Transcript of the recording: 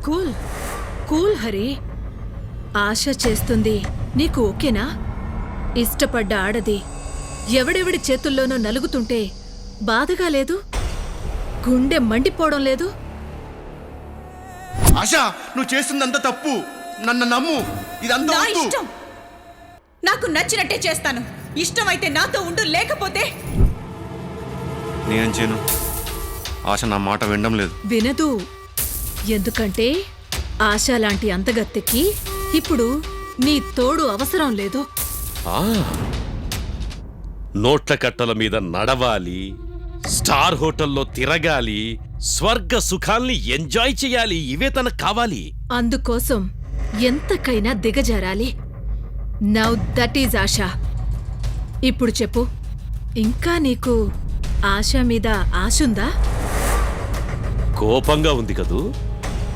Cool cool Hari. ఆశ చేస్తుంది నీకు ఓకేనా? ఇష్టపడ్డ ఆడది ఎవడెవడి చేతుల్లోనో నలుగుతుంటే బాధగా లేదు? గుండె మండిపోవడం లేదు? ఆశ, నువ్వు చేస్తుందంత తప్పు. నన్ను నమ్ము, ఇదంతా నా వద్దు. ఇష్టం. నాకు నచ్చినట్టే చేస్తాను. ఇష్టమైతే నాతో ఉండు, లేకపోతే నేను చేయను. ఆశ నా మాట వినడం లేదు. వినదు. ఎందుకంటే ఆశ లాంటి అందగత్తెకి ఇప్పుడు నీ తోడు అవసరం లేదు. నోట్ల కట్టల మీద నడవాలి, స్టార్ హోటల్లో తిరగాలి, స్వర్గ సుఖాల్ని ఎంజాయ్ చేయాలి. ఇవే తనకు కావాలి. అందుకోసం ఎంతకైనా దిగజారాలి. నౌ దట్ ఈజ్ ఆశ. ఇప్పుడు చెప్పు, ఇంకా నీకు ఆశ మీద ఆశుందా? కోపంగా ఉంది కదూ?